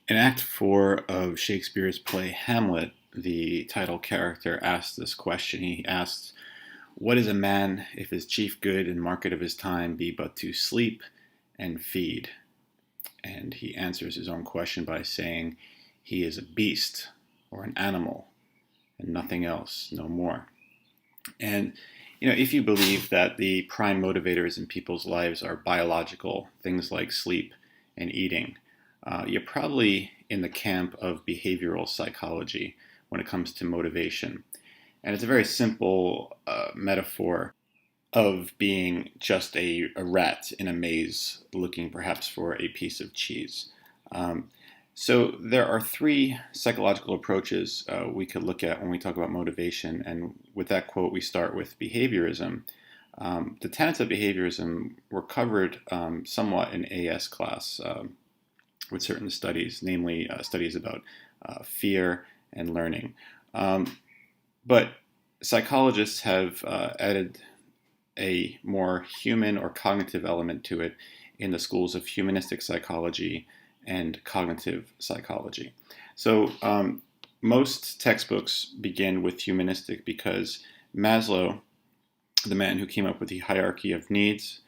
In Act 4 of Shakespeare's play Hamlet, the title character asks this question. He asks, "What is a man if his chief good and market of his time be but to sleep and feed?" And he answers his own question by saying, "He is a beast or an animal and nothing else, no more." And if you believe that the prime motivators in people's lives are biological, things like sleep and eating, you're probably in the camp of behavioral psychology when it comes to motivation. And it's a very simple metaphor of being just a rat in a maze looking perhaps for a piece of cheese. So there are three psychological approaches we could look at when we talk about motivation. And with that quote, we start with behaviorism. The tenets of behaviorism were covered somewhat in AS class with certain studies, namely studies about fear and learning. But psychologists have added a more human or cognitive element to it in the schools of humanistic psychology and cognitive psychology. So most textbooks begin with humanistic because Maslow, the man who came up with the hierarchy of needs,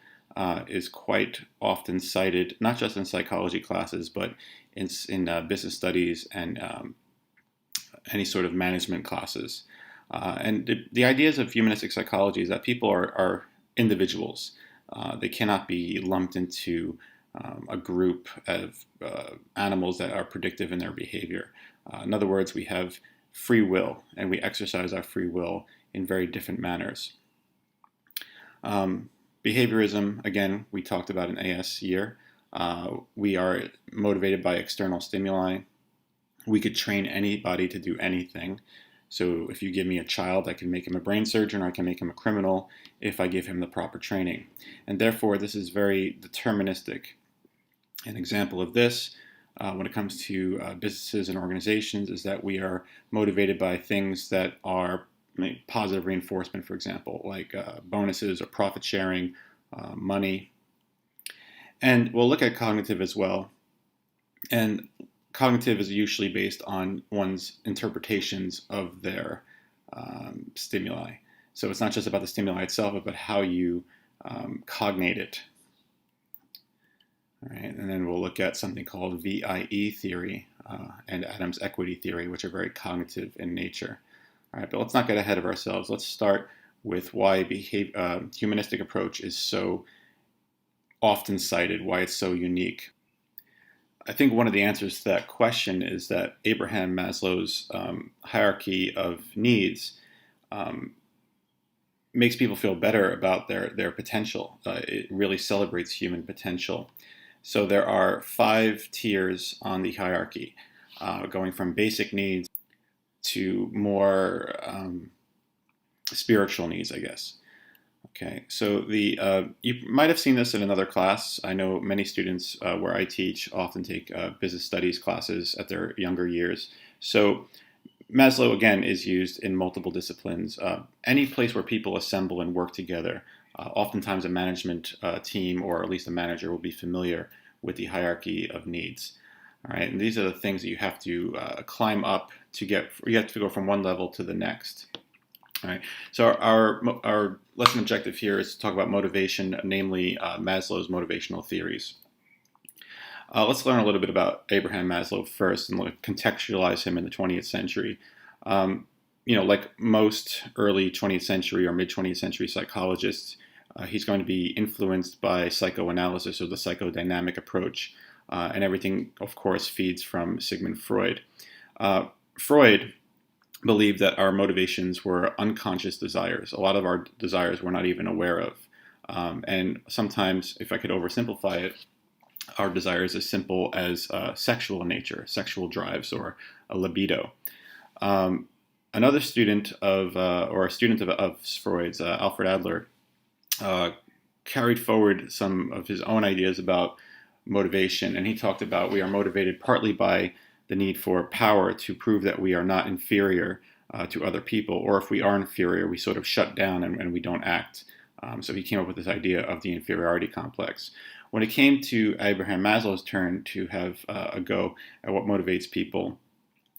is quite often cited, not just in psychology classes, but in business studies and any sort of management classes. And the ideas of humanistic psychology is that people are individuals. They cannot be lumped into a group of animals that are predictive in their behavior. In other words, we have free will, and we exercise our free will in very different manners. Behaviorism, again, we talked about in AS year. We are motivated by external stimuli. We could train anybody to do anything. So if you give me a child, I can make him a brain surgeon, or I can make him a criminal if I give him the proper training. And therefore, this is very deterministic. An example of this, when it comes to businesses and organizations, is that we are motivated by things that are positive reinforcement, for example, like bonuses or profit sharing, money. And we'll look at cognitive as well. And cognitive is usually based on one's interpretations of their stimuli. So it's not just about the stimuli itself, but how you cognate it. All right, and then we'll look at something called VIE theory and Adams equity theory, which are very cognitive in nature. All right, but let's not get ahead of ourselves. Let's start with why humanistic approach is so often cited, why it's so unique. I think one of the answers to that question is that Abraham Maslow's hierarchy of needs makes people feel better about their potential. It really celebrates human potential. So there are 5 tiers on the hierarchy, going from basic needs to more spiritual needs, I guess. Okay, so you might have seen this in another class. I know many students where I teach often take business studies classes at their younger years. So Maslow, again, is used in multiple disciplines. Any place where people assemble and work together, oftentimes a management team or at least a manager will be familiar with the hierarchy of needs. All right, and these are the things that you have to climb up to get. You have to go from one level to the next. All right, so our lesson objective here is to talk about motivation, namely Maslow's motivational theories. Let's learn a little bit about Abraham Maslow first and contextualize him in the 20th century. Like most early 20th century or mid-20th century psychologists, he's going to be influenced by psychoanalysis or the psychodynamic approach, and everything, of course, feeds from Sigmund Freud. Freud believed that our motivations were unconscious desires. A lot of our desires we're not even aware of. And sometimes, if I could oversimplify it, our desires as simple as sexual in nature, sexual drives, or a libido. Another student of Freud's, Alfred Adler, carried forward some of his own ideas about motivation, and he talked about we are motivated partly by the need for power to prove that we are not inferior to other people, or if we are inferior, we sort of shut down and we don't act. So he came up with this idea of the inferiority complex. when it came to Abraham Maslow's turn to have a go at what motivates people,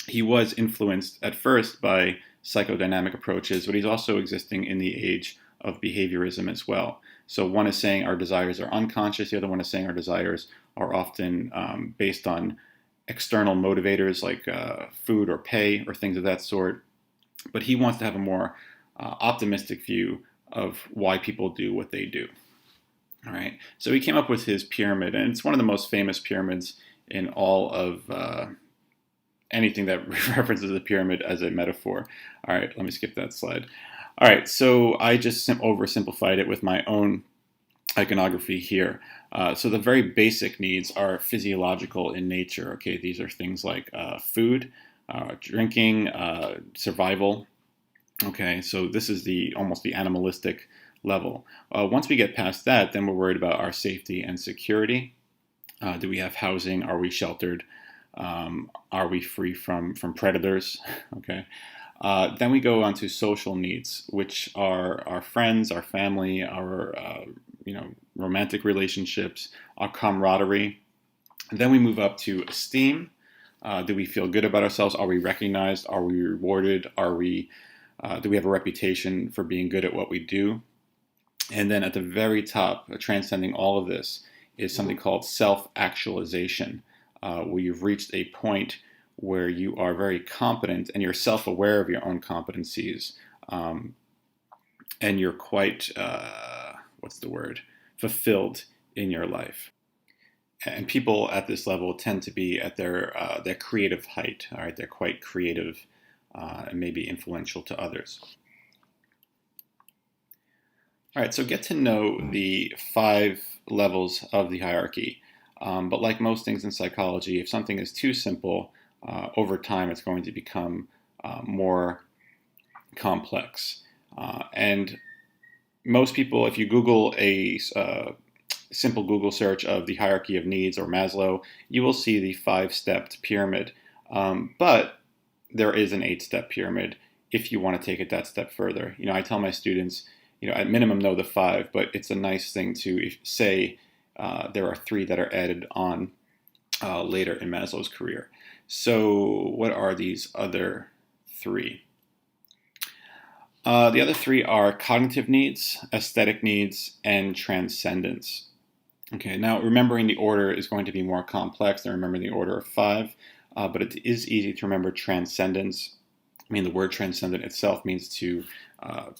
he was influenced at first by psychodynamic approaches, but he's also existing in the age of behaviorism as well. So one is saying our desires are unconscious, the other one is saying our desires are often based on external motivators like food or pay or things of that sort. But he wants to have a more optimistic view of why people do what they do. All right. So he came up with his pyramid, and it's one of the most famous pyramids in all of anything that references a pyramid as a metaphor. All right, let me skip that slide. All right, so I just oversimplified it with my own iconography here. So the very basic needs are physiological in nature. Okay, these are things like food, drinking, survival. Okay, so this is almost the animalistic level. Once we get past that, then we're worried about our safety and security. Do we have housing? Are we sheltered? Are we free from predators? Okay. Then we go on to social needs, which are our friends, our family, our romantic relationships, our camaraderie. And then we move up to esteem. Do we feel good about ourselves? Are we recognized? Are we rewarded? Do we have a reputation for being good at what we do? And then at the very top, transcending all of this, is something called self-actualization, where you've reached a point where you are very competent and you're self-aware of your own competencies, and you're quite, fulfilled in your life. And people at this level tend to be at their creative height. All right, they're quite creative and maybe influential to others. All right, so get to know the 5 levels of the hierarchy. But like most things in psychology, if something is too simple, over time it's going to become more complex. And most people, if you Google a simple Google search of the hierarchy of needs or Maslow, you will see the 5-stepped pyramid. But there is an 8-step pyramid if you want to take it that step further. I tell my students, at minimum know the 5, but it's a nice thing to say there are 3 that are added on later in Maslow's career. So what are these other 3? The other 3 are cognitive needs, aesthetic needs, and transcendence. Okay, now remembering the order is going to be more complex than remembering the order of 5, but it is easy to remember transcendence. I mean, the word transcendent itself means to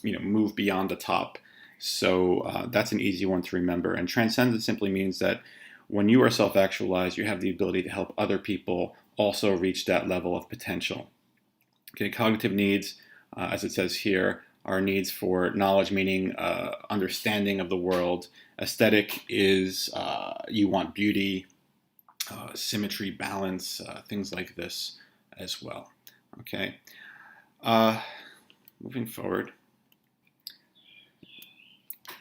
move beyond the top. So that's an easy one to remember. And transcendence simply means that when you are self-actualized, you have the ability to help other people also reach that level of potential. Okay, cognitive needs, as it says here, are needs for knowledge, meaning understanding of the world. Aesthetic is you want beauty, symmetry, balance, things like this as well. Okay, moving forward.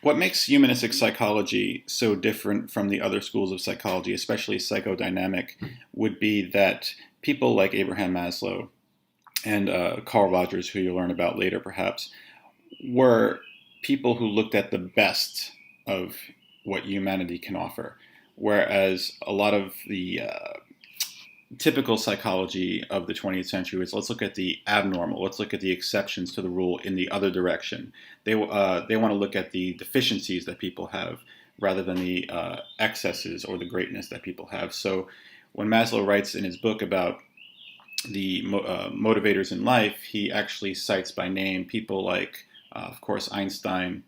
What makes humanistic psychology so different from the other schools of psychology, especially psychodynamic, would be that people like Abraham Maslow and Carl Rogers, who you'll learn about later perhaps, were people who looked at the best of what humanity can offer, whereas a lot of the typical psychology of the 20th century is, let's look at the abnormal, let's look at the exceptions to the rule in the other direction. They want to look at the deficiencies that people have rather than the excesses or the greatness that people have. So when Maslow writes in his book about the motivators in life, he actually cites by name people like, of course, Einstein,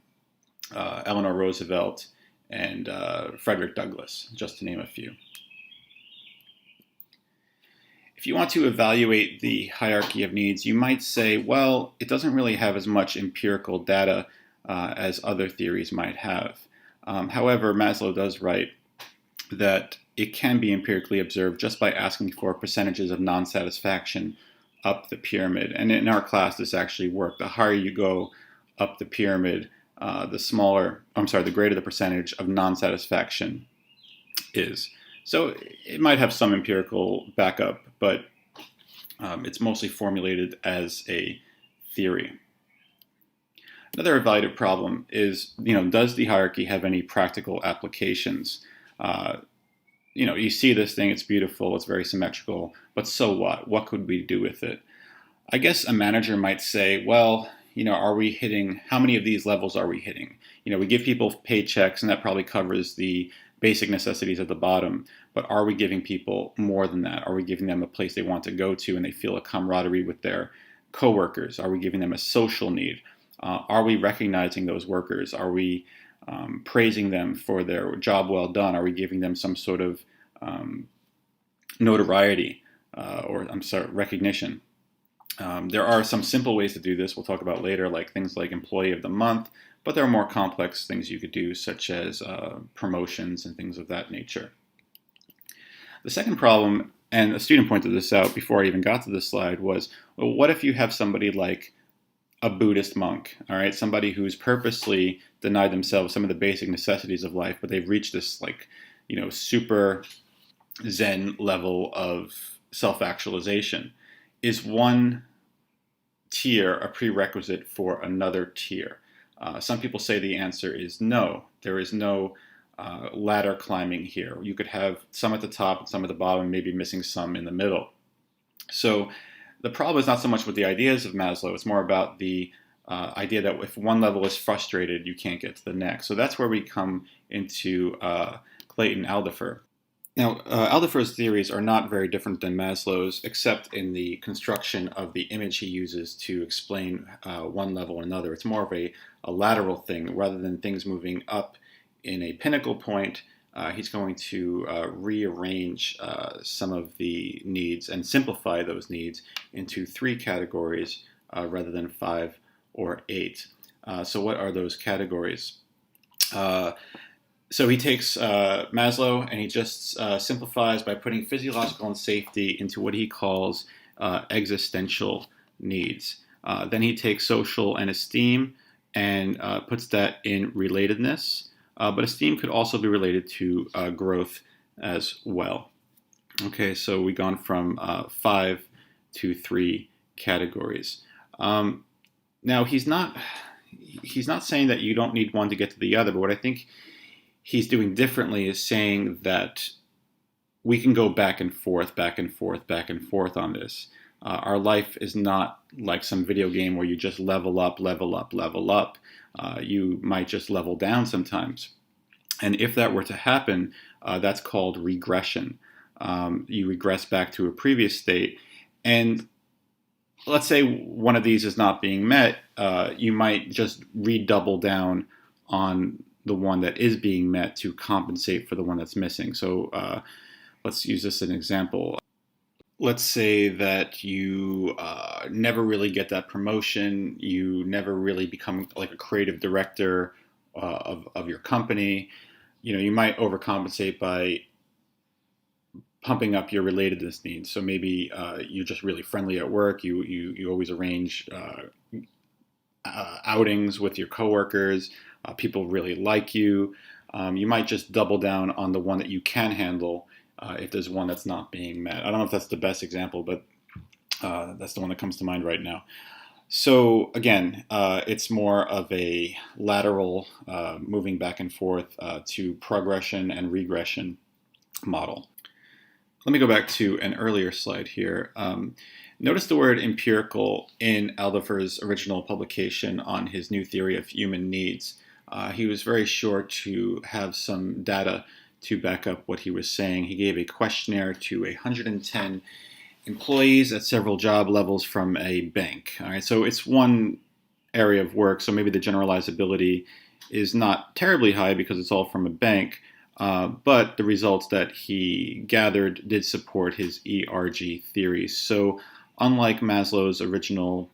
Eleanor Roosevelt, and Frederick Douglass, just to name a few. If you want to evaluate the hierarchy of needs, you might say, well, it doesn't really have as much empirical data as other theories might have. However, Maslow does write that it can be empirically observed just by asking for percentages of non-satisfaction up the pyramid. And in our class, this actually worked. The higher you go up the pyramid, the greater the percentage of non-satisfaction is. So it might have some empirical backup, but it's mostly formulated as a theory. Another evaluative problem is, does the hierarchy have any practical applications? You see this thing, it's beautiful, it's very symmetrical, but so what? What could we do with it? I guess a manager might say, well, are we hitting, how many of these levels are we hitting? We give people paychecks and that probably covers the basic necessities at the bottom, but are we giving people more than that? Are we giving them a place they want to go to and they feel a camaraderie with their coworkers? Are we giving them a social need? Are we recognizing those workers? Are we praising them for their job well done? Are we giving them some sort of notoriety recognition? There are some simple ways to do this we'll talk about later, like things like Employee of the Month, but there are more complex things you could do, such as promotions and things of that nature. The second problem, and a student pointed this out before I even got to this slide, was, well, what if you have somebody like a Buddhist monk, all right, somebody who's purposely denied themselves some of the basic necessities of life, but they've reached this super Zen level of self-actualization. Is one tier a prerequisite for another tier? Some people say the answer is no. There is no ladder climbing here. You could have some at the top and some at the bottom, maybe missing some in the middle. So the problem is not so much with the ideas of Maslow, it's more about the idea that if one level is frustrated, you can't get to the next. So that's where we come into Clayton Aldefer. Now, Aldefer's theories are not very different than Maslow's, except in the construction of the image he uses to explain one level or another. It's more of a lateral thing. Rather than things moving up in a pinnacle point, he's going to rearrange some of the needs and simplify those needs into 3 categories rather than 5 or 8. So what are those categories? So he takes Maslow and he just simplifies by putting physiological and safety into what he calls existential needs. Then he takes social and esteem and puts that in relatedness. But esteem could also be related to growth as well. Okay, so we've gone from 5 to 3 categories. Now he's not saying that you don't need one to get to the other, but what I think he's doing differently is saying that we can go back and forth on this. Our life is not like some video game where you just level up. You might just level down sometimes. And if that were to happen, that's called regression. You regress back to a previous state. And let's say one of these is not being met, you might just redouble down on the one that is being met to compensate for the one that's missing. So let's use this as an example. Let's say that you never really get that promotion. You never really become like a creative director of your company. You might overcompensate by pumping up your relatedness needs. So maybe you're just really friendly at work. You always arrange outings with your coworkers. People really like you. You might just double down on the one that you can handle if there's one that's not being met. I don't know if that's the best example, but that's the one that comes to mind right now. So again, it's more of a lateral moving back and forth to progression and regression model. Let me go back to an earlier slide here. Notice the word empirical in Aldefer's original publication on his new theory of human needs. He was very sure to have some data to back up what he was saying. He gave a questionnaire to 110 employees at several job levels from a bank. All right, so it's one area of work, so maybe the generalizability is not terribly high because it's all from a bank, but the results that he gathered did support his ERG theory. So unlike Maslow's original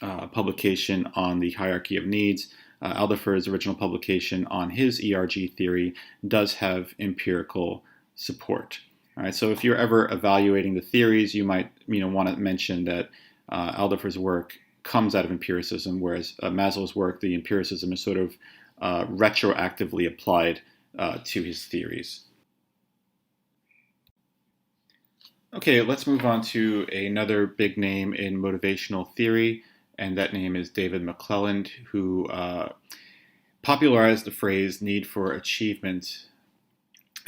publication on the hierarchy of needs, Aldefer's original publication on his ERG theory does have empirical support. All right, so if you're ever evaluating the theories, you might want to mention that Aldefer's work comes out of empiricism, whereas Maslow's work, the empiricism is sort of retroactively applied to his theories. Okay, let's move on to another big name in motivational theory, and that name is David Mcclelland, who popularized the phrase need for achievement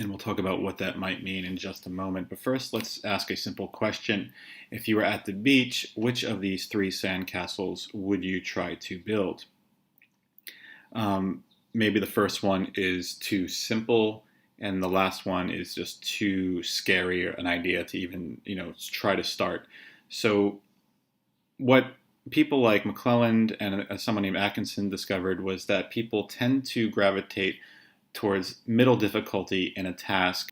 And we'll talk about what that might mean in just a moment. But first, let's ask a simple question. If you were at the beach, which of these three sandcastles would you try to build? Maybe the first one is too simple, and the last one is just too scary an idea to even, try to start. So what people like Mcclelland and someone named Atkinson discovered was that people tend to gravitate towards middle difficulty in a task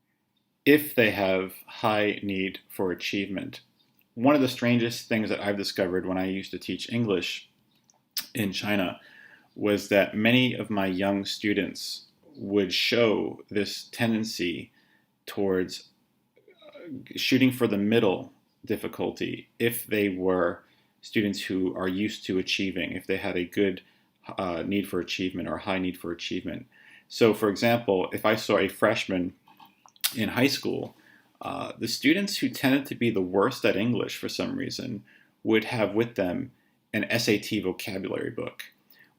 if they have high need for achievement. One of the strangest things that I've discovered when I used to teach English in China was that many of my young students would show this tendency towards shooting for the middle difficulty if they were students who are used to achieving, if they had a good need for achievement or high need for achievement. So, for example, if I saw a freshman in high school, the students who tended to be the worst at English for some reason would have with them an SAT vocabulary book,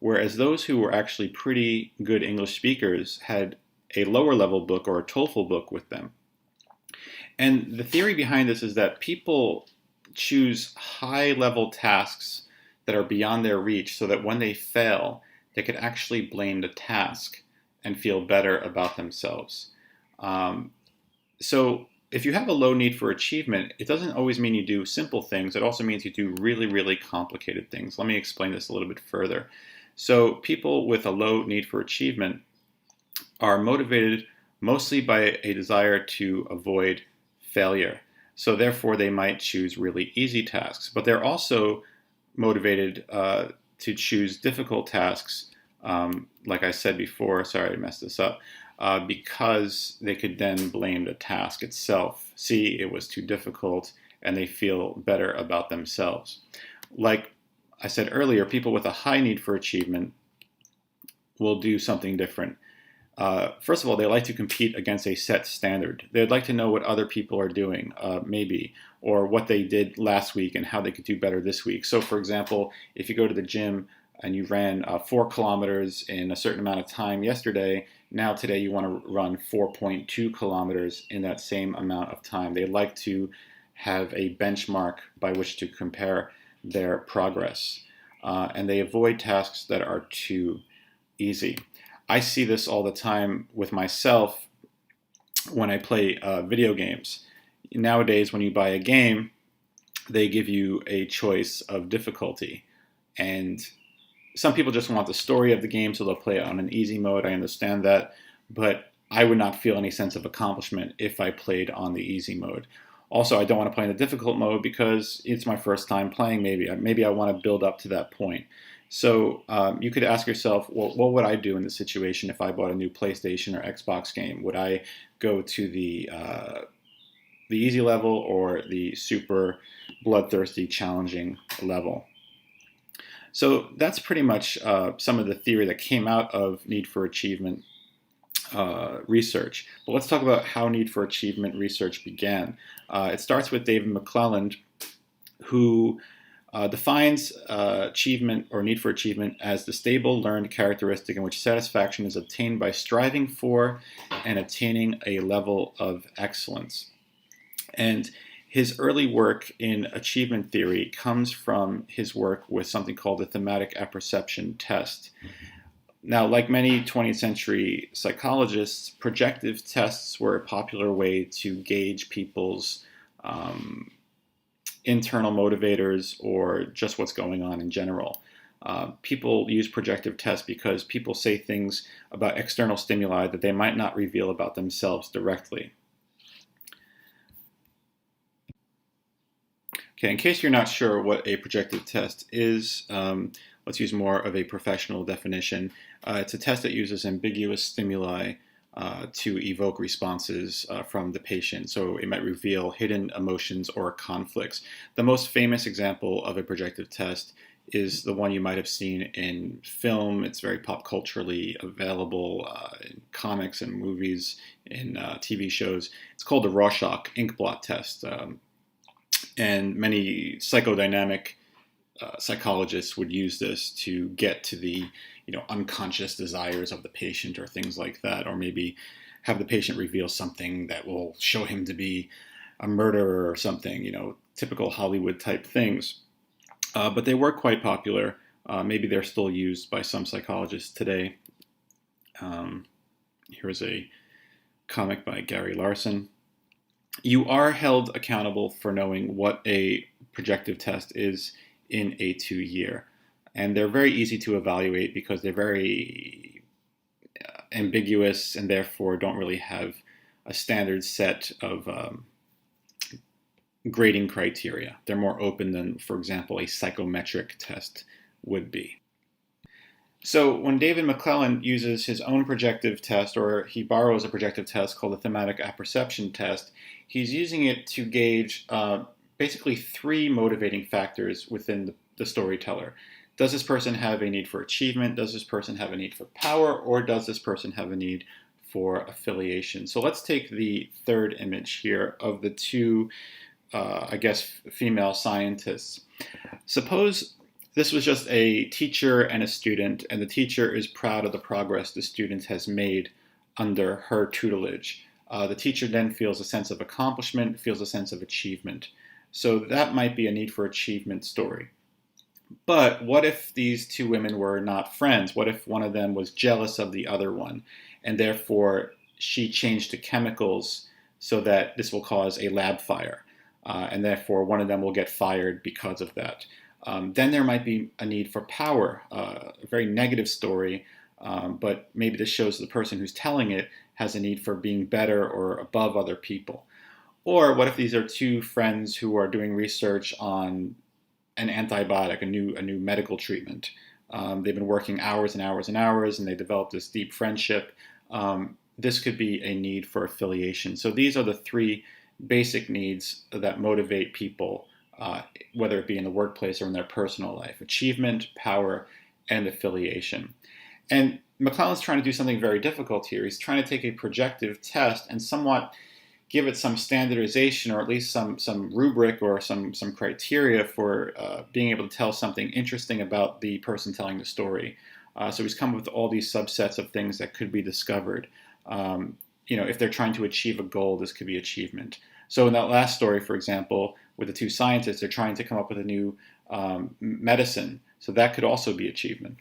whereas those who were actually pretty good English speakers had a lower level book or a TOEFL book with them. And the theory behind this is that people choose high level tasks that are beyond their reach so that when they fail, they could actually blame the task and feel better about themselves. So if you have a low need for achievement, it doesn't always mean you do simple things. It also means you do really, really complicated things. Let me explain this a little bit further. So people with a low need for achievement are motivated mostly by a desire to avoid failure. So therefore, they might choose really easy tasks. But they're also motivated to choose difficult tasks, like I said before, sorry I messed this up, because they could then blame the task itself. See, it was too difficult, and they feel better about themselves. Like I said earlier, people with a high need for achievement will do something different. First of all, they like to compete against a set standard. They'd like to know what other people are doing, maybe, or what they did last week and how they could do better this week. So, for example, if you go to the gym and you ran 4 kilometers in a certain amount of time yesterday, now today you want to run 4.2 kilometers in that same amount of time. They like to have a benchmark by which to compare their progress. And they avoid tasks that are too easy. I see this all the time with myself when I play video games. Nowadays, when you buy a game, they give you a choice of difficulty. And some people just want the story of the game, so they'll play it on an easy mode. I understand that. But I would not feel any sense of accomplishment if I played on the easy mode. Also, I don't want to play in the difficult mode because it's my first time playing, maybe. Maybe I want to build up to that point. So you could ask yourself, well, what would I do in this situation if I bought a new PlayStation or Xbox game? Would I go to the easy level or the super bloodthirsty, challenging level? So that's pretty much some of the theory that came out of need for achievement research. But let's talk about how need for achievement research began. It starts with David Mcclelland, who defines achievement or need for achievement as the stable learned characteristic in which satisfaction is obtained by striving for and attaining a level of excellence. And his early work in achievement theory comes from his work with something called the Thematic Appreception test. Now, like many 20th century psychologists, projective tests were a popular way to gauge people's internal motivators or just what's going on in general. People use projective tests because people say things about external stimuli that they might not reveal about themselves directly. Okay, in case you're not sure what a projective test is, let's use more of a professional definition. It's a test that uses ambiguous stimuli to evoke responses from the patient. So it might reveal hidden emotions or conflicts. The most famous example of a projective test is the one you might have seen in film. It's very pop culturally available in comics and movies, in TV shows. It's called the Rorschach Inkblot test. And many psychodynamic psychologists would use this to get to the unconscious desires of the patient or things like that, or maybe have the patient reveal something that will show him to be a murderer or something, typical Hollywood type things. But they were quite popular. Maybe they're still used by some psychologists today. Here's a comic by Gary Larson. You are held accountable for knowing what a projective test is in a 2-year. And they're very easy to evaluate because they're very ambiguous and therefore don't really have a standard set of grading criteria. They're more open than, for example, a psychometric test would be. So when David Mcclelland uses his own projective test, or he borrows a projective test called the Thematic Appreception test, he's using it to gauge basically 3 motivating factors within the storyteller. Does this person have a need for achievement? Does this person have a need for power? Or does this person have a need for affiliation? So let's take the third image here of the 2, female scientists. Suppose this was just a teacher and a student, and the teacher is proud of the progress the student has made under her tutelage. The teacher then feels a sense of accomplishment, feels a sense of achievement. So that might be a need for achievement story. But what if these 2 women were not friends? What if one of them was jealous of the other one, and therefore she changed to chemicals so that this will cause a lab fire, and therefore one of them will get fired because of that? Then there might be a need for power, a very negative story, but maybe this shows the person who's telling it has a need for being better or above other people. Or what if these are 2 friends who are doing research on an antibiotic, a new medical treatment? They've been working hours and hours and hours, and they developed this deep friendship. This could be a need for affiliation. So these are the 3 basic needs that motivate people, whether it be in the workplace or in their personal life: achievement, power, and affiliation. And Mcclelland's trying to do something very difficult here. He's trying to take a projective test and somewhat give it some standardization, or at least some rubric or some criteria for being able to tell something interesting about the person telling the story. So he's come up with all these subsets of things that could be discovered. If they're trying to achieve a goal, this could be achievement. So in that last story, for example, with the 2 scientists, they're trying to come up with a new medicine. So that could also be achievement.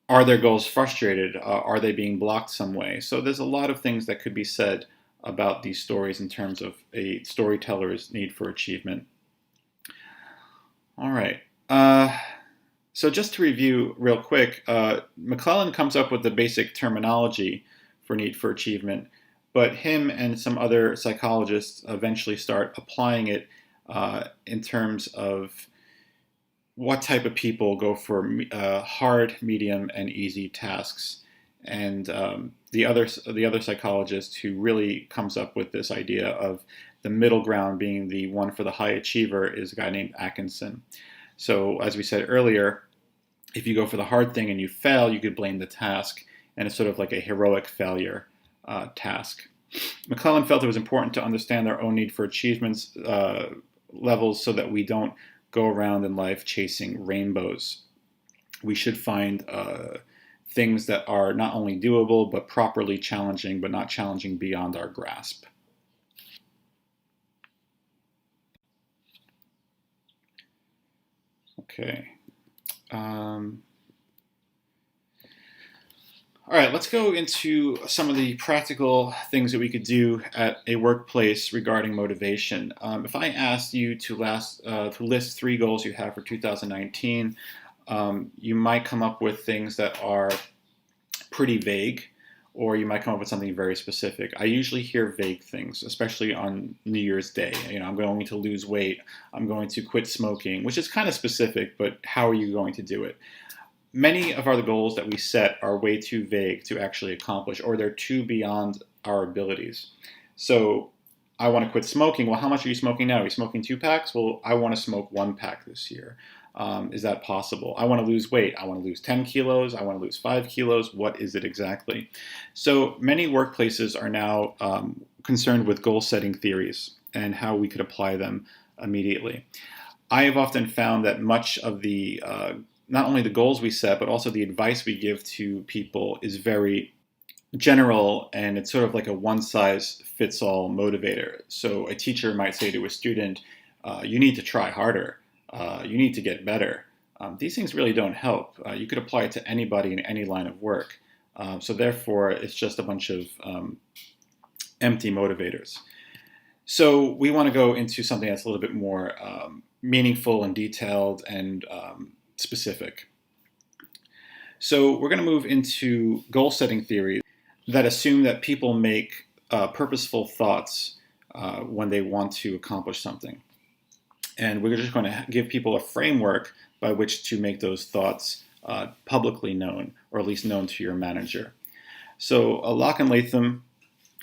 Are their goals frustrated? Are they being blocked some way? So there's a lot of things that could be said about these stories in terms of a storyteller's need for achievement. All right. So just to review real quick, Mcclelland comes up with the basic terminology for need for achievement, but him and some other psychologists eventually start applying it in terms of what type of people go for hard, medium, and easy tasks. And the other psychologist who really comes up with this idea of the middle ground being the one for the high achiever is a guy named Atkinson. So as we said earlier, if you go for the hard thing and you fail, you could blame the task, and it's sort of like a heroic failure task. Mcclelland felt it was important to understand our own need for achievements levels so that we don't go around in life chasing rainbows. We should find things that are not only doable, but properly challenging, but not challenging beyond our grasp. Okay. All right, let's go into some of the practical things that we could do at a workplace regarding motivation. If I asked you to list 3 goals you have for 2019, you might come up with things that are pretty vague, or you might come up with something very specific. I usually hear vague things, especially on New Year's Day. I'm going to lose weight, I'm going to quit smoking, which is kind of specific, but how are you going to do it? Many of our goals that we set are way too vague to actually accomplish, or they're too beyond our abilities. So I want to quit smoking. Well, how much are you smoking now? Are you smoking 2 packs? Well, I want to smoke 1 pack this year. Is that possible? I want to lose weight. I want to lose 10 kilos. I want to lose 5 kilos. What is it exactly? So many workplaces are now concerned with goal-setting theories and how we could apply them immediately. I have often found that much of the not only the goals we set, but also the advice we give to people is very general, and it's sort of like a one-size-fits-all motivator. So a teacher might say to a student, you need to try harder, you need to get better. These things really don't help. You could apply it to anybody in any line of work. So therefore, it's just a bunch of empty motivators. So we want to go into something that's a little bit more meaningful and detailed and specific. So we're going to move into goal-setting theories that assume that people make purposeful thoughts when they want to accomplish something. And we're just going to give people a framework by which to make those thoughts publicly known, or at least known to your manager. So Locke and Latham,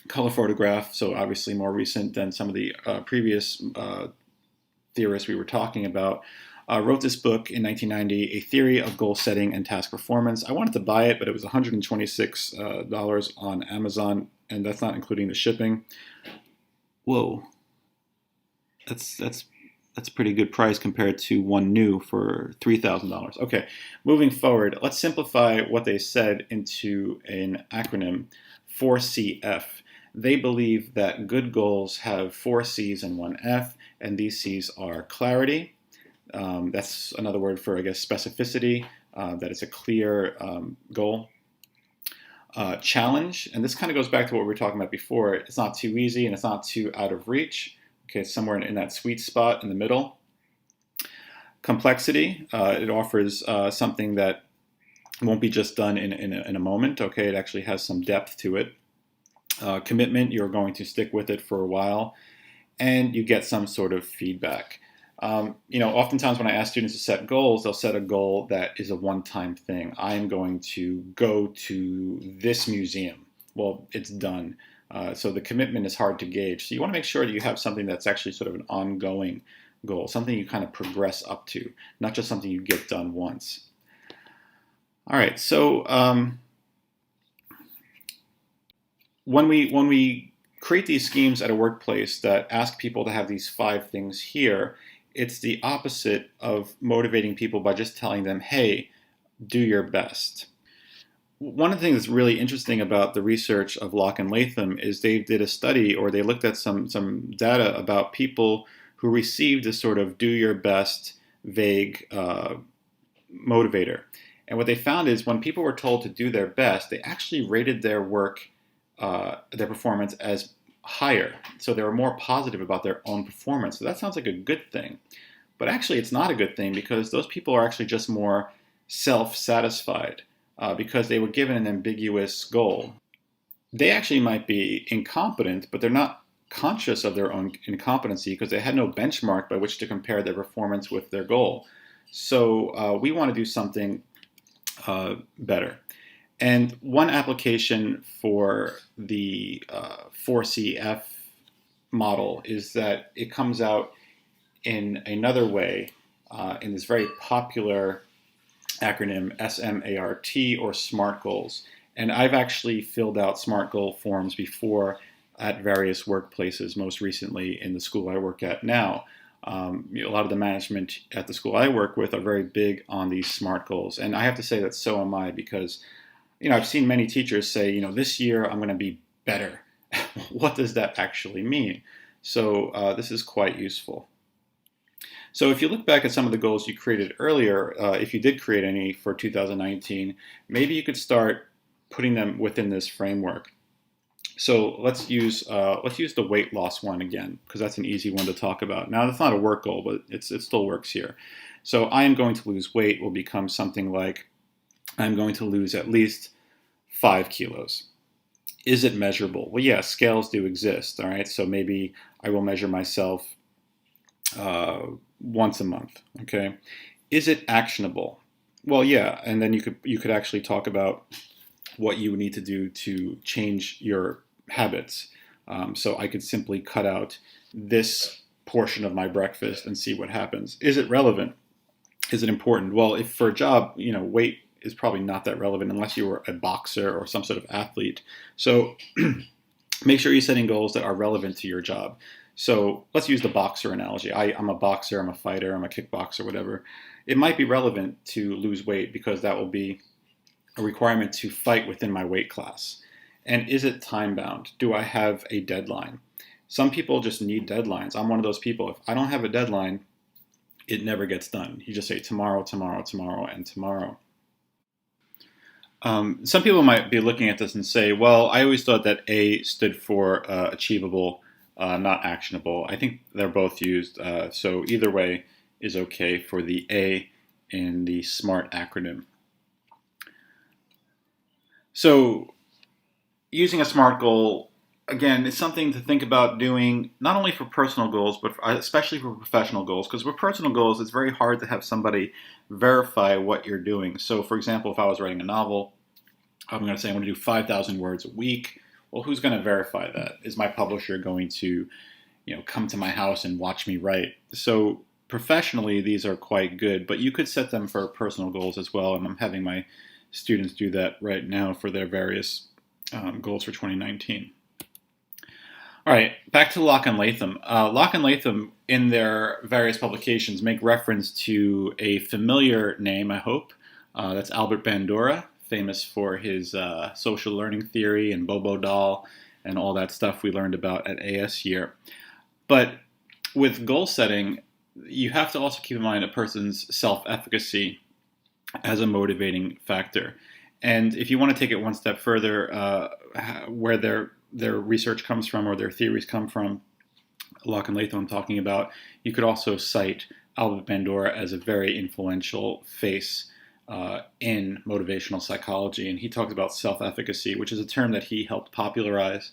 color photograph, so obviously more recent than some of the previous theorists we were talking about, wrote this book in 1990, A Theory of Goal Setting and Task Performance. I wanted to buy it, but it was $126 on Amazon, and that's not including the shipping. Whoa, that's a pretty good price compared to one new for $3,000. Okay, moving forward, let's simplify what they said into an acronym, 4CF. They believe that good goals have 4 C's and 1 F, and these C's are clarity. That's another word for, I guess, specificity, that it's a clear goal. Challenge, and this kind of goes back to what we were talking about before. It's not too easy and it's not too out of reach. Okay, it's somewhere in that sweet spot in the middle. Complexity, it offers something that won't be just done in a moment. Okay, it actually has some depth to it. Commitment, you're going to stick with it for a while, and you get some sort of feedback. Oftentimes when I ask students to set goals, they'll set a goal that is a one-time thing. I am going to go to this museum. Well, it's done. So the commitment is hard to gauge. So you want to make sure that you have something that's actually sort of an ongoing goal, something you kind of progress up to, not just something you get done once. All right, so when we create these schemes at a workplace that ask people to have these 5 things here, it's the opposite of motivating people by just telling them, hey, do your best. One of the things that's really interesting about the research of Locke and Latham is they did a study, or they looked at some data about people who received this sort of do your best vague motivator. And what they found is when people were told to do their best, they actually rated their work, their performance as higher. So they were more positive about their own performance. So that sounds like a good thing. But actually it's not a good thing, because those people are actually just more self-satisfied because they were given an ambiguous goal. They actually might be incompetent, but they're not conscious of their own incompetency because they had no benchmark by which to compare their performance with their goal. So we want to do something better. And one application for the 4CF model is that it comes out in another way, in this very popular acronym SMART, or SMART goals. And I've actually filled out SMART goal forms before at various workplaces, most recently in the school I work at now. A lot of the management at the school I work with are very big on these SMART goals. And I have to say that so am I, because I've seen many teachers say, this year I'm going to be better. What does that actually mean? So this is quite useful. So if you look back at some of the goals you created earlier, if you did create any for 2019, maybe you could start putting them within this framework. So let's use the weight loss one again, because that's an easy one to talk about. Now, that's not a work goal, but it still works here. So I am going to lose weight will become something like, I'm going to lose at least 5 kilos. Is it measurable? Well, yeah, scales do exist, all right? So maybe I will measure myself once a month, okay? Is it actionable? Well, yeah, and then you could actually talk about what you need to do to change your habits. So I could simply cut out this portion of my breakfast and see what happens. Is it relevant? Is it important? Well, if for a job, weight is probably not that relevant unless you were a boxer or some sort of athlete. So make sure you're setting goals that are relevant to your job. So let's use the boxer analogy. I'm a boxer, I'm a fighter, I'm a kickboxer, whatever. It might be relevant to lose weight because that will be a requirement to fight within my weight class. And is it time bound? Do I have a deadline? Some people just need deadlines. I'm one of those people. If I don't have a deadline, it never gets done. You just say tomorrow, tomorrow, tomorrow, and tomorrow. Some people might be looking at this and say, well, I always thought that A stood for achievable, not actionable. I think they're both used, so either way is okay for the A in the SMART acronym. So using a SMART goal, again, is something to think about doing not only for personal goals, but especially for professional goals. Because with personal goals, it's very hard to have somebody verify what you're doing. So, for example, if I was writing a novel, I'm going to say I'm going to do 5,000 words a week. Well, who's going to verify that? Is my publisher going to, come to my house and watch me write? So professionally, these are quite good, but you could set them for personal goals as well. And I'm having my students do that right now for their various goals for 2019. All right, back to Locke and Latham. Locke and Latham, in their various publications, make reference to a familiar name, I hope. That's Albert Bandura, famous for his social learning theory and Bobo doll and all that stuff we learned about at AS year. But with goal setting, you have to also keep in mind a person's self-efficacy as a motivating factor. And if you want to take it one step further, where their research comes from or their theories come from, Locke and Latham I'm talking about, you could also cite Albert Bandura as a very influential face in motivational psychology. And he talks about self-efficacy, which is a term that he helped popularize,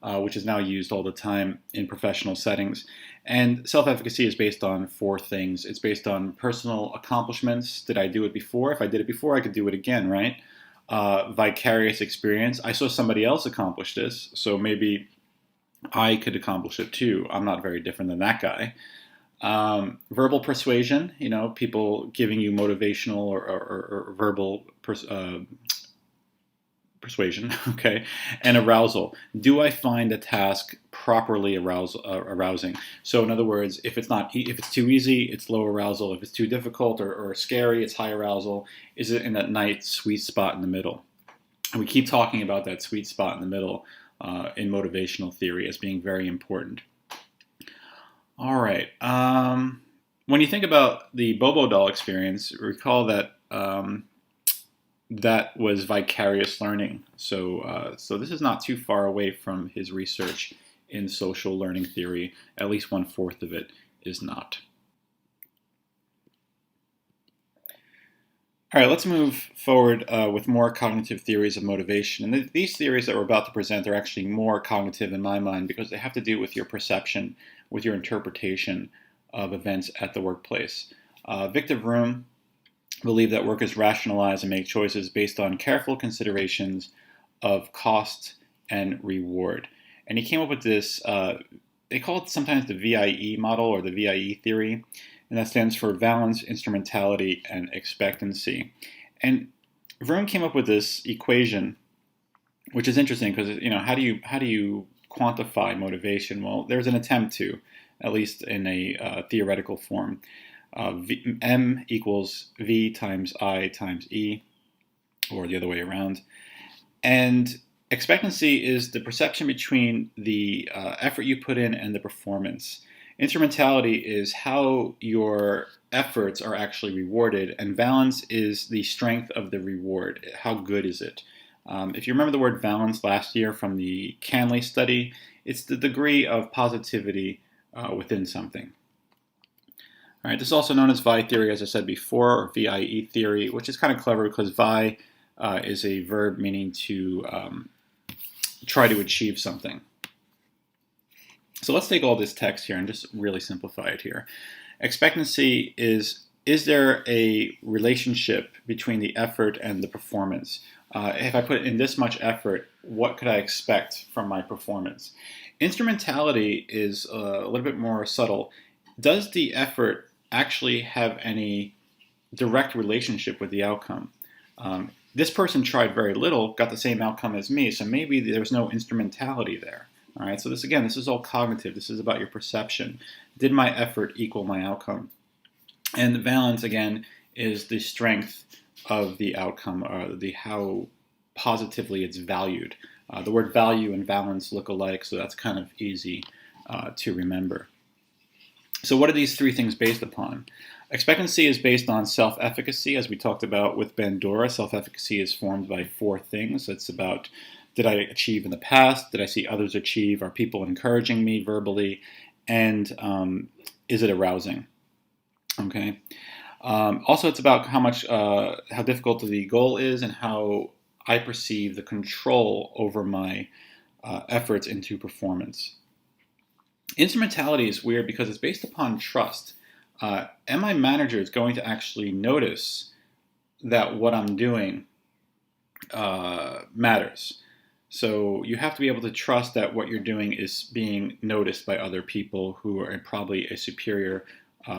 which is now used all the time in professional settings. And self-efficacy is based on four things. It's based on personal accomplishments. Did I do it before? If I did it before, I could do it again, right? Vicarious experience. I saw somebody else accomplish this, so maybe I could accomplish it too. I'm not very different than that guy. Verbal persuasion, people giving you motivational or verbal persuasion, okay, and arousal. Do I find a task properly arousing? So in other words, if it's too easy, it's low arousal. If it's too difficult or scary, it's high arousal. Is it in that nice sweet spot in the middle? And we keep talking about that sweet spot in the middle in motivational theory as being very important. All right. When you think about the Bobo doll experience, recall that that was vicarious learning. So this is not too far away from his research in social learning theory. At least 1/4 of it is not. All right, let's move forward with more cognitive theories of motivation. And these theories that we're about to present are actually more cognitive in my mind because they have to do with your perception, with your interpretation of events at the workplace. Victor Vroom believed that workers rationalize and make choices based on careful considerations of cost and reward. And he came up with this, they call it sometimes the VIE model or the VIE theory, and that stands for valence, instrumentality, and expectancy. And Vroom came up with this equation, which is interesting because how do you quantify motivation? Well, there's an attempt to, at least in a theoretical form. M equals V times I times E, or the other way around. And expectancy is the perception between the effort you put in and the performance. Instrumentality is how your efforts are actually rewarded, and valence is the strength of the reward. How good is it? If you remember the word valence last year from the Canley study, it's the degree of positivity within something. All right, this is also known as Vie theory, as I said before, or VIE theory, which is kind of clever because vie is a verb meaning to try to achieve something. So let's take all this text here and just really simplify it here. Expectancy is there a relationship between the effort and the performance? If I put in this much effort, what could I expect from my performance? Instrumentality is a little bit more subtle. Does the effort actually have any direct relationship with the outcome? this person tried very little, got the same outcome as me, so maybe there's no instrumentality there. All right, so this is all cognitive. This is about your perception. Did my effort equal my outcome? And the valence, again, is the strength of the outcome, or the how positively it's valued. The word value and valence look alike, so that's kind of easy to remember. So what are these three things based upon? Expectancy is based on self-efficacy, as we talked about with Bandura. Self-efficacy is formed by four things. It's about, did I achieve in the past? Did I see others achieve? Are people encouraging me verbally? And is it arousing? Okay. Also, it's about how difficult the goal is and how I perceive the control over my efforts into performance. Instrumentality is weird because it's based upon trust. And my manager is going to actually notice that what I'm doing matters. So you have to be able to trust that what you're doing is being noticed by other people who are in probably a superior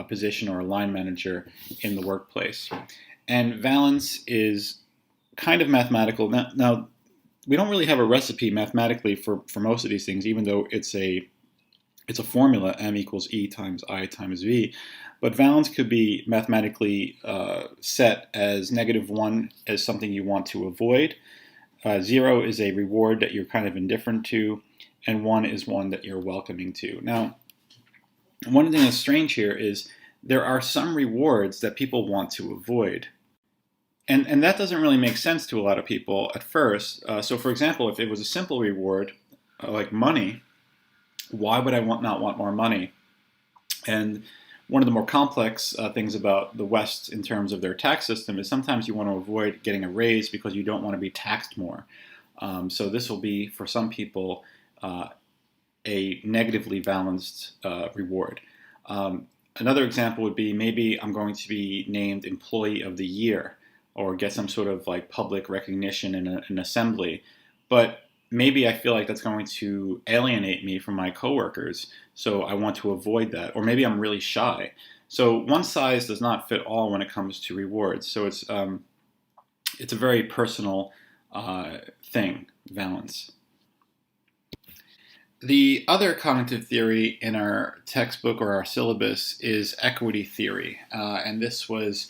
position or a line manager in the workplace. And valence is kind of mathematical. Now, we don't really have a recipe mathematically for most of these things, even though it's a formula, M equals E times I times V. But valence could be mathematically set as -1 as something you want to avoid. 0 is a reward that you're kind of indifferent to, and 1 is one that you're welcoming to. Now, one thing that's strange here is there are some rewards that people want to avoid. And that doesn't really make sense to a lot of people at first. So for example, if it was a simple reward, like money, why would I not want more money? And one of the more complex things about the West in terms of their tax system is sometimes you want to avoid getting a raise because you don't want to be taxed more. So this will be, for some people, a negatively balanced reward. Another example would be maybe I'm going to be named Employee of the Year or get some sort of like public recognition in an assembly, but maybe I feel like that's going to alienate me from my coworkers, so I want to avoid that. Or maybe I'm really shy. So one size does not fit all when it comes to rewards. So it's a very personal thing, valence. The other cognitive theory in our textbook or our syllabus is equity theory, and this was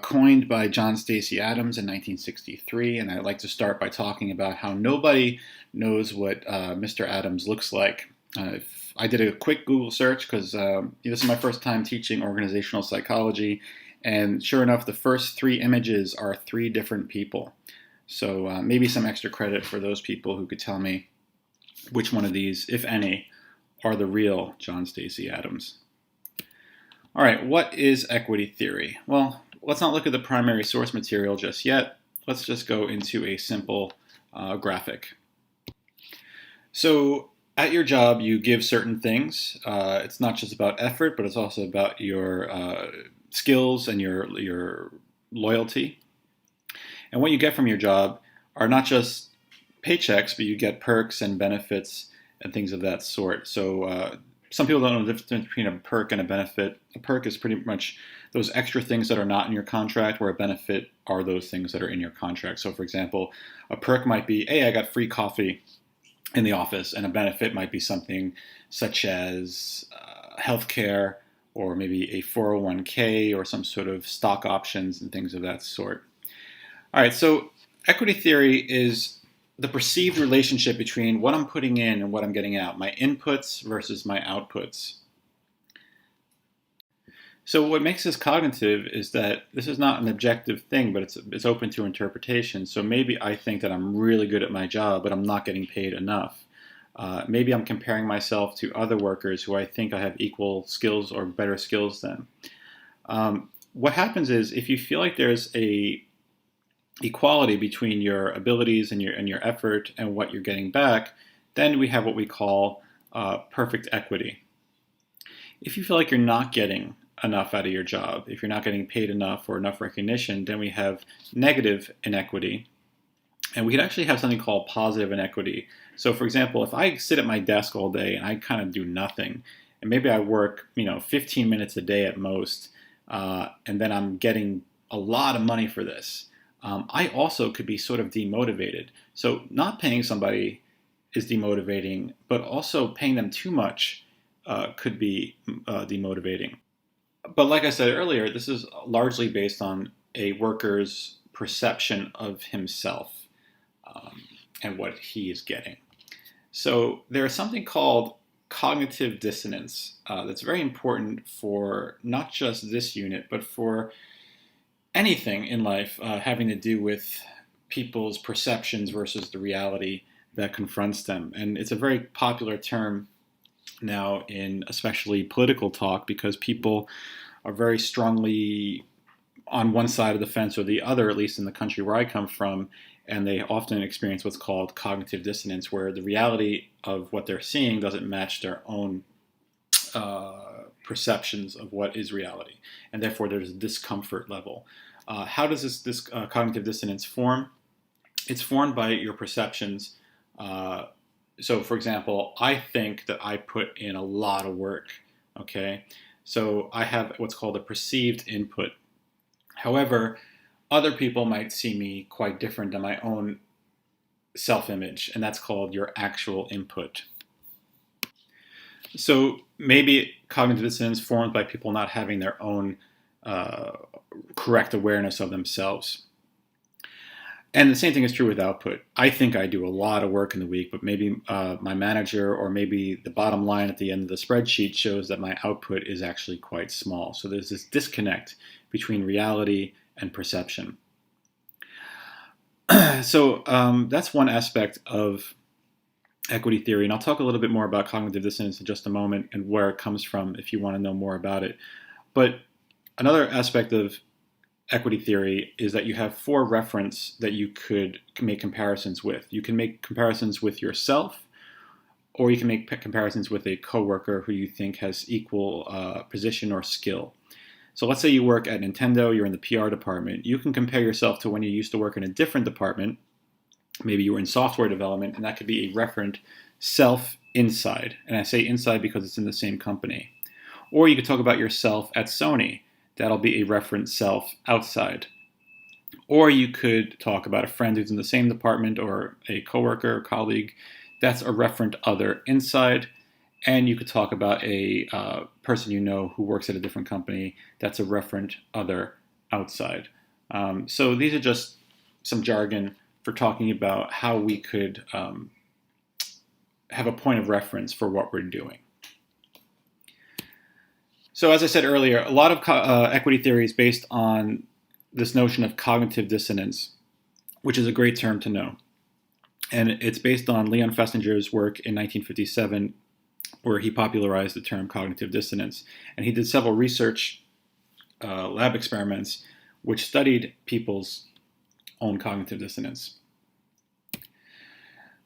coined by John Stacey Adams in 1963, and I like to start by talking about how nobody knows what Mr. Adams looks like. I did a quick Google search because this is my first time teaching organizational psychology, and sure enough, the first 3 images are 3 different people. So maybe some extra credit for those people who could tell me which one of these, if any, are the real John Stacey Adams. All right, what is equity theory? Well, let's not look at the primary source material just yet. Let's just go into a simple graphic. So at your job, you give certain things. It's not just about effort, but it's also about your skills and your loyalty. And what you get from your job are not just paychecks, but you get perks and benefits and things of that sort. So some people don't know the difference between a perk and a benefit. A perk is pretty much those extra things that are not in your contract, where a benefit are those things that are in your contract. So for example, a perk might be, hey, I got free coffee in the office, and a benefit might be something such as healthcare, or maybe a 401k, or some sort of stock options and things of that sort. All right, so equity theory is the perceived relationship between what I'm putting in and what I'm getting out, my inputs versus my outputs. So what makes this cognitive is that this is not an objective thing, but it's open to interpretation. So maybe I think that I'm really good at my job, but I'm not getting paid enough. Maybe I'm comparing myself to other workers who I think I have equal skills or better skills than. What happens is, if you feel like there's a equality between your abilities and your effort and what you're getting back, then we have what we call perfect equity. If you feel like you're not getting enough out of your job, if you're not getting paid enough or enough recognition, then we have negative inequity. And we could actually have something called positive inequity. So for example, if I sit at my desk all day and I kind of do nothing, and maybe I work 15 minutes a day at most, and then I'm getting a lot of money for this, I also could be sort of demotivated. So not paying somebody is demotivating, but also paying them too much could be demotivating. But like I said earlier, this is largely based on a worker's perception of himself um, and what he is getting. So there is something called cognitive dissonance that's very important for not just this unit, but for anything in life having to do with people's perceptions versus the reality that confronts them. And it's a very popular term now in especially political talk because people are very strongly on one side of the fence or the other, at least in the country where I come from, and they often experience what's called cognitive dissonance, where the reality of what they're seeing doesn't match their own perceptions of what is reality, and therefore there's a discomfort level. How does this cognitive dissonance form? It's formed by your perceptions. So, for example, I think that I put in a lot of work. Okay, so I have what's called a perceived input. However, other people might see me quite different than my own self-image, and that's called your actual input. So maybe cognitive dissonance formed by people not having their own uh, correct awareness of themselves. And the same thing is true with output. I think I do a lot of work in the week, but maybe my manager or maybe the bottom line at the end of the spreadsheet shows that my output is actually quite small. So there's this disconnect between reality and perception. So that's one aspect of equity theory, and I'll talk a little bit more about cognitive dissonance in just a moment and where it comes from if you want to know more about it. But another aspect of equity theory is that you have four reference that you could make comparisons with. You can make comparisons with yourself, or you can make comparisons with a coworker who you think has equal position or skill. So let's say you work at Nintendo, you're in the PR department. You can compare yourself to when you used to work in a different department. Maybe you were in software development, and that could be a referent self inside. And I say inside because it's in the same company. Or you could talk about yourself at Sony. That'll be a referent self outside. Or you could talk about a friend who's in the same department or a coworker or colleague. That's a referent other inside. And you could talk about a person you know who works at a different company. That's a referent other outside. So these are just some jargon for talking about how we could have a point of reference for what we're doing. So as I said earlier, a lot of equity theory is based on this notion of cognitive dissonance, which is a great term to know. And it's based on Leon Festinger's work in 1957, where he popularized the term cognitive dissonance. And he did several research lab experiments which studied people's own cognitive dissonance.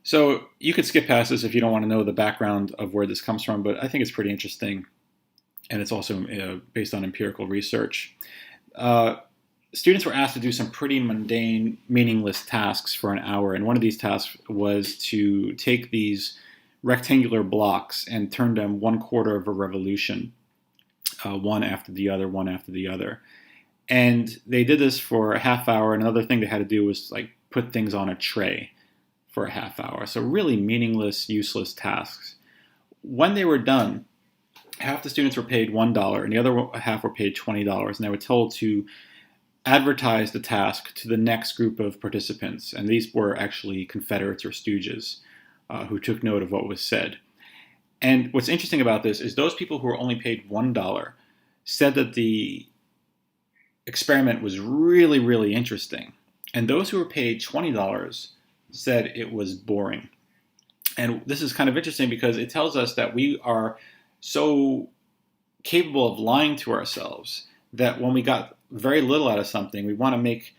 So you could skip past this if you don't want to know the background of where this comes from, but I think it's pretty interesting. And it's also based on empirical research. Students were asked to do some pretty mundane, meaningless tasks for an hour. And one of these tasks was to take these rectangular blocks and turn them 1/4 of a revolution, one after the other, one after the other. And they did this for a half hour. And another thing they had to do was like put things on a tray for a half hour. So really meaningless, useless tasks. When they were done, half the students were paid $1 and the other half were paid $20. And they were told to advertise the task to the next group of participants. And these were actually Confederates or Stooges who took note of what was said. And what's interesting about this is those people who were only paid $1 said that the experiment was really, really interesting. And those who were paid $20 said it was boring. And this is kind of interesting because it tells us that we are so capable of lying to ourselves that when we got very little out of something, we want to make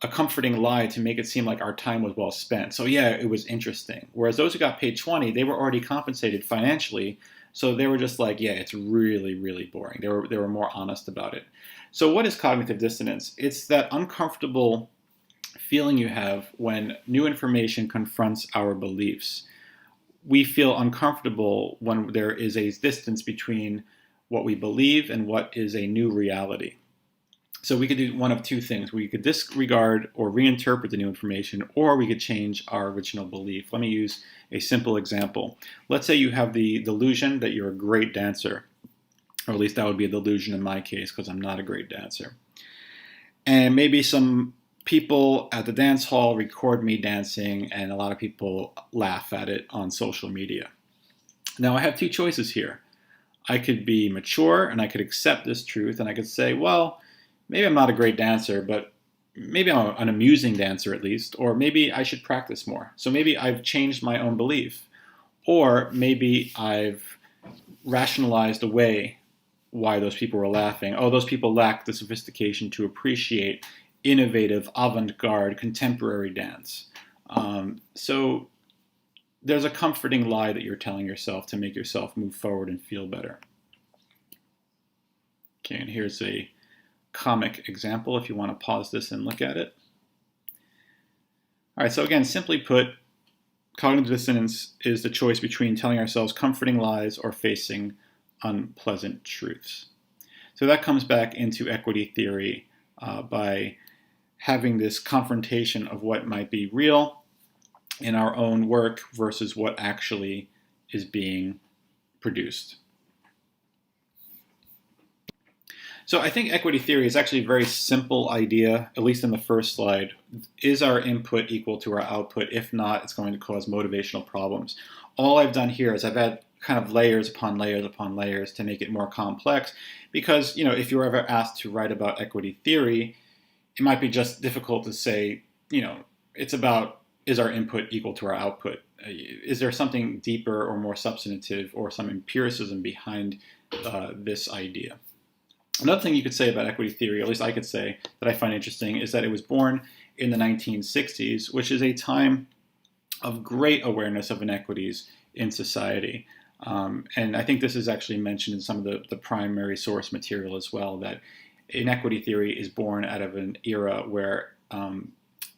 a comforting lie to make it seem like our time was well spent. So yeah, it was interesting. Whereas those who got paid 20, they were already compensated financially. So they were just like, yeah, it's really, really boring. They were more honest about it. So what is cognitive dissonance? It's that uncomfortable feeling you have when new information confronts our beliefs. We feel uncomfortable when there is a distance between what we believe and what is a new reality. So we could do one of two things. We could disregard or reinterpret the new information, or we could change our original belief. Let me use a simple example. Let's say you have the delusion that you're a great dancer, or at least that would be a delusion in my case because I'm not a great dancer. And maybe some people at the dance hall record me dancing, and a lot of people laugh at it on social media. Now I have two choices here. I could be mature and I could accept this truth, and I could say, well, maybe I'm not a great dancer, but maybe I'm an amusing dancer at least, or maybe I should practice more. So maybe I've changed my own belief, or maybe I've rationalized away why those people were laughing. Oh, those people lack the sophistication to appreciate innovative, avant-garde, contemporary dance. So there's a comforting lie that you're telling yourself to make yourself move forward and feel better. Okay, and here's a comic example if you want to pause this and look at it. All right, so again, simply put, cognitive dissonance is the choice between telling ourselves comforting lies or facing unpleasant truths. So that comes back into equity theory by having this confrontation of what might be real in our own work versus what actually is being produced. So I think equity theory is actually a very simple idea, at least in the first slide. Is our input equal to our output? If not, it's going to cause motivational problems. All I've done here is I've had kind of layers upon layers upon layers to make it more complex, because if you're ever asked to write about equity theory, it might be just difficult to say, it's about, is our input equal to our output? Is there something deeper or more substantive or some empiricism behind this idea? Another thing you could say about equity theory, or at least I could say, that I find interesting is that it was born in the 1960s, which is a time of great awareness of inequities in society. And I think this is actually mentioned in some of the primary source material as well, that inequity theory is born out of an era where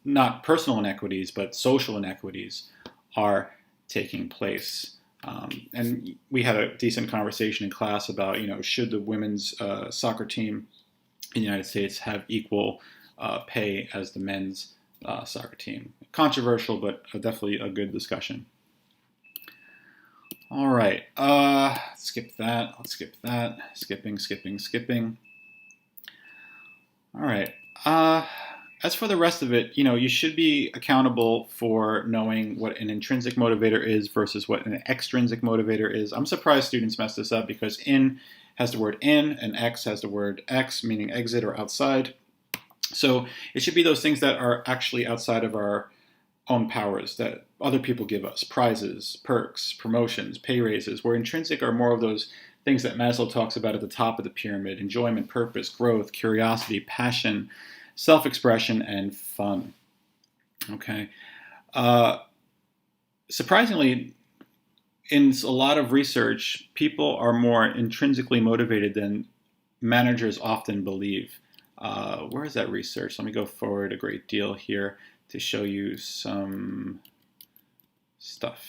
not personal inequities, but social inequities are taking place. And we had a decent conversation in class about, should the women's soccer team in the United States have equal pay as the men's soccer team? Controversial, but definitely a good discussion. All right, skip that. Let's skip that. Skipping. All right. As for the rest of it, you should be accountable for knowing what an intrinsic motivator is versus what an extrinsic motivator is. I'm surprised students mess this up because in has the word in and X has the word X, meaning exit or outside. So it should be those things that are actually outside of our own powers that other people give us, prizes, perks, promotions, pay raises, where intrinsic are more of those things that Maslow talks about at the top of the pyramid: enjoyment, purpose, growth, curiosity, passion, self-expression, and fun. Okay. Surprisingly, in a lot of research, people are more intrinsically motivated than managers often believe. Where is that research? Let me go forward a great deal here to show you some stuff.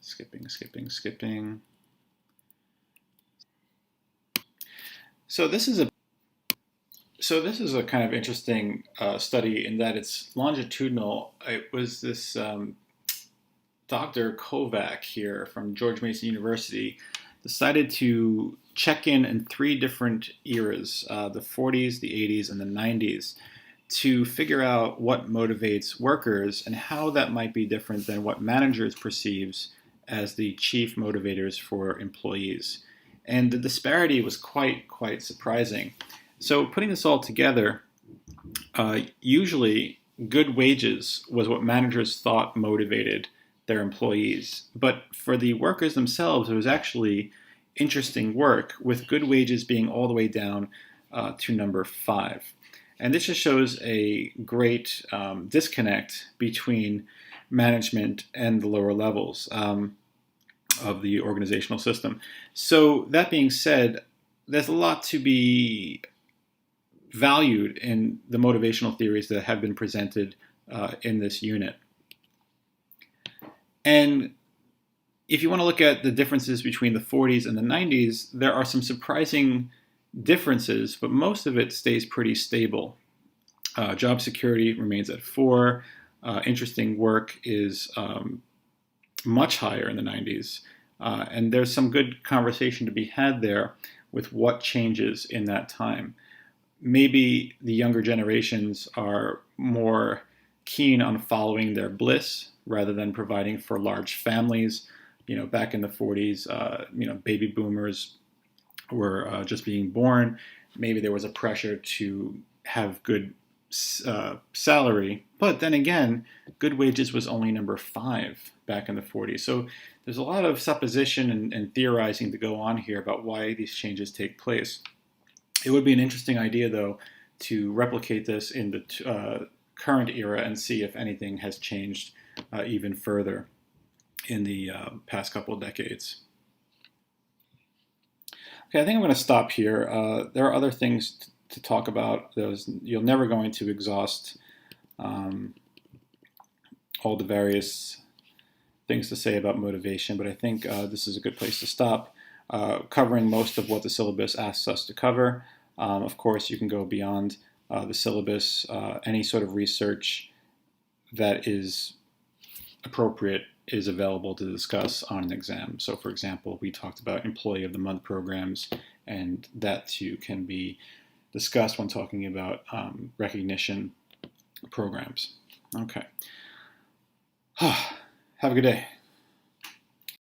Skipping. So this is a kind of interesting study in that it's longitudinal. It was this Dr. Kovac here from George Mason University decided to check in 3 different eras, the 40s, the 80s, and the 90s, to figure out what motivates workers and how that might be different than what managers perceives as the chief motivators for employees. And the disparity was quite surprising. So putting this all together, usually good wages was what managers thought motivated their employees. But for the workers themselves, it was actually interesting work, with good wages being all the way down to number 5. And this just shows a great disconnect between management and the lower levels of the organizational system. So that being said, there's a lot to be valued in the motivational theories that have been presented in this unit. And if you want to look at the differences between the 40s and the 90s, there are some surprising differences, but most of it stays pretty stable. Job security remains at 4. Interesting work is much higher in the 90s. And there's some good conversation to be had there with what changes in that time. Maybe the younger generations are more keen on following their bliss rather than providing for large families. Back in the 40s, baby boomers were just being born. Maybe there was a pressure to have good salary, but then again, good wages was only number 5 back in the 40s. So there's a lot of supposition and theorizing to go on here about why these changes take place. It would be an interesting idea, though, to replicate this in the current era and see if anything has changed even further in the past couple of decades. Okay, I think I'm going to stop here. There are other things to talk about. You're never going to exhaust all the various things to say about motivation, but I think this is a good place to stop, covering most of what the syllabus asks us to cover. Of course, you can go beyond the syllabus. Any sort of research that is appropriate is available to discuss on an exam. So, for example, we talked about Employee of the Month programs, and that too can be discussed when talking about recognition programs. Okay. Have a good day.